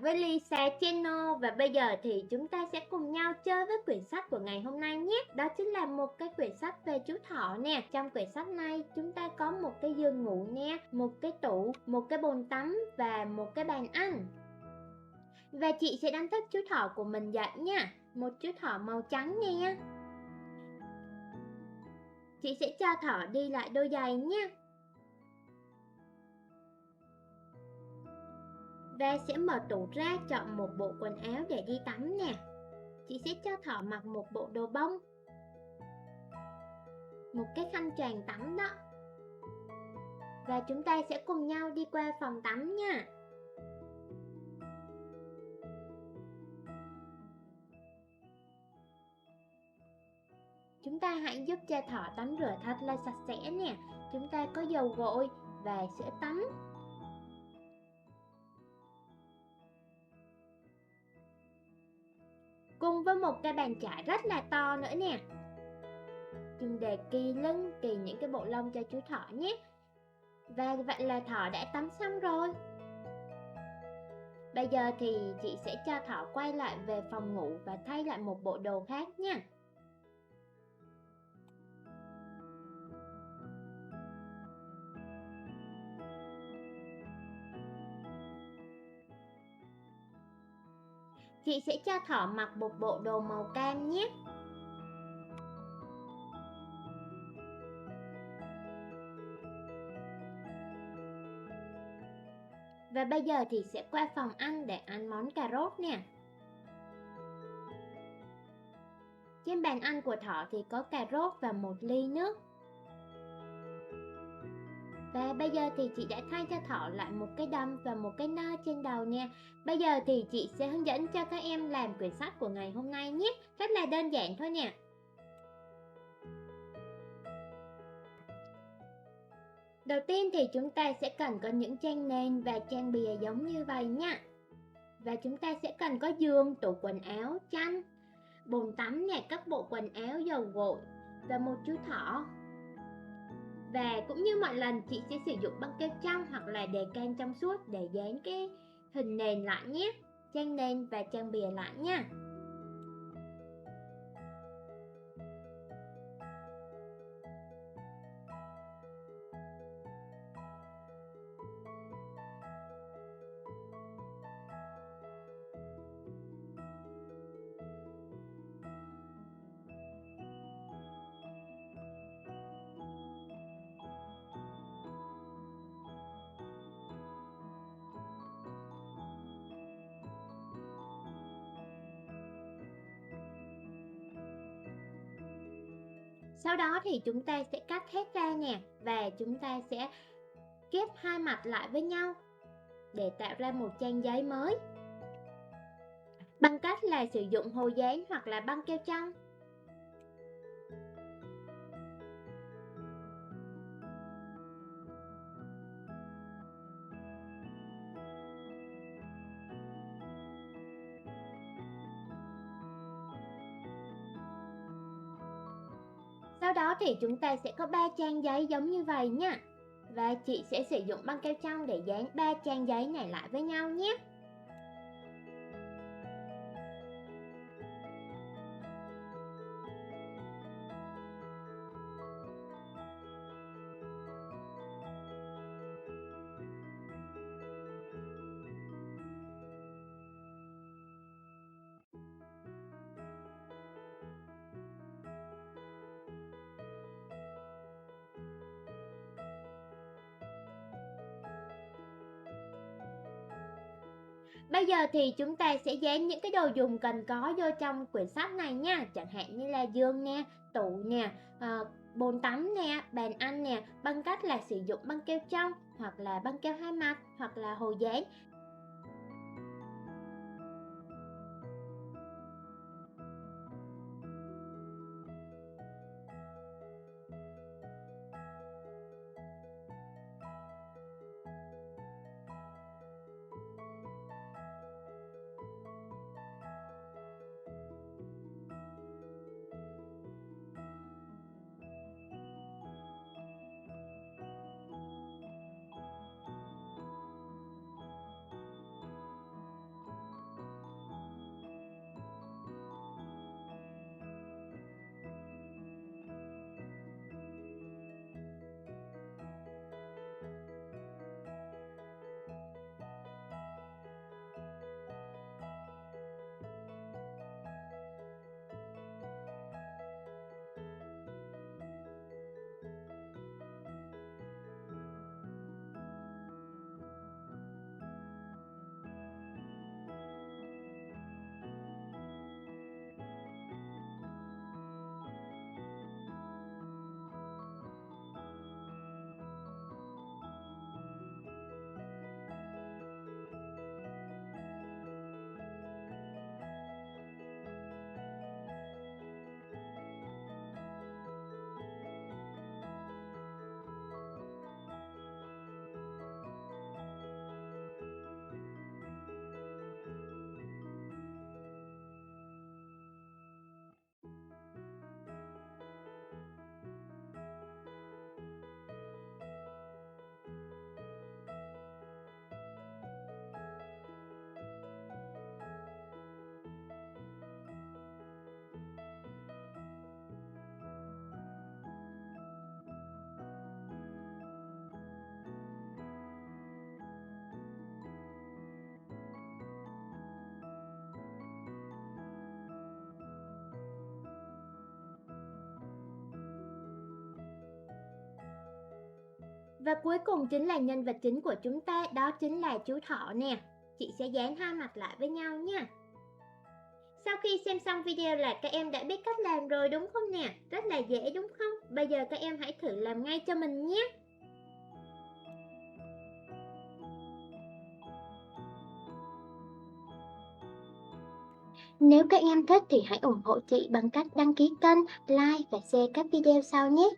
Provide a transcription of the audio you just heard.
với Lisa Channel và bây giờ thì chúng ta sẽ cùng nhau chơi với quyển sách của ngày hôm nay nhé. Đó chính là một cái quyển sách về chú thỏ nè. Trong quyển sách này chúng ta có một cái giường ngủ nè, một cái tủ, một cái bồn tắm và một cái bàn ăn. Và chị sẽ đánh thức chú thỏ của mình dậy nha. Một chú thỏ màu trắng nè. Chị sẽ cho thỏ đi lại đôi giày nha. Và sẽ mở tủ ra chọn một bộ quần áo để đi tắm nè. Chị sẽ cho thỏ mặc một bộ đồ bông, một cái khăn choàng tắm đó. Và chúng ta sẽ cùng nhau đi qua phòng tắm nha. Chúng ta hãy giúp cho thỏ tắm rửa thật là sạch sẽ nè. Chúng ta có dầu gội và sữa tắm. Cùng với một cái bàn chải rất là to nữa nè. Dùng để kì lưng, kì những cái bộ lông cho chú thỏ nhé. Và vậy là thỏ đã tắm xong rồi. Bây giờ thì chị sẽ cho thỏ quay lại về phòng ngủ và thay lại một bộ đồ khác nha. Chị sẽ cho thỏ mặc một bộ đồ màu cam nhé. Và bây giờ thì sẽ qua phòng ăn để ăn món cà rốt nè. Trên bàn ăn của thỏ thì có cà rốt và một ly nước. Và bây giờ thì chị đã thay cho thỏ lại một cái đầm và một cái nơ trên đầu nè. Bây giờ thì chị sẽ hướng dẫn cho các em làm quyển sách của ngày hôm nay nhé. Rất là đơn giản thôi nè. Đầu tiên thì chúng ta sẽ cần có những trang nền và trang bìa giống như vậy nha. Và chúng ta sẽ cần có giường, tủ quần áo, chăn, bồn tắm nè, các bộ quần áo, dầu gội và một chú thỏ. Và cũng như mọi lần chị sẽ sử dụng băng keo trong hoặc là đề can trong suốt để dán cái hình nền lại nhé. Trang nền và trang bìa lại nha. Sau đó thì chúng ta sẽ cắt hết ra nè. Và chúng ta sẽ ghép hai mặt lại với nhau để tạo ra một trang giấy mới bằng cách là sử dụng hồ dán hoặc là băng keo trong. Sau đó thì chúng ta sẽ có 3 trang giấy giống như vậy nha. Và chị sẽ sử dụng băng keo trong để dán 3 trang giấy này lại với nhau nhé. Bây giờ thì chúng ta sẽ dán những cái đồ dùng cần có vô trong quyển sách này nha. Chẳng hạn như là giường nè, tủ nè, bồn tắm nè, bàn ăn nè, bằng cách là sử dụng băng keo trong hoặc là băng keo hai mặt hoặc là hồ dán. Và cuối cùng chính là nhân vật chính của chúng ta, đó chính là chú thỏ nè. Chị sẽ dán hai mặt lại với nhau nha. Sau khi xem xong video là các em đã biết cách làm rồi đúng không nè? Rất là dễ đúng không? Bây giờ các em hãy thử làm ngay cho mình nhé. Nếu các em thích thì hãy ủng hộ chị bằng cách đăng ký kênh, like và share các video sau nhé.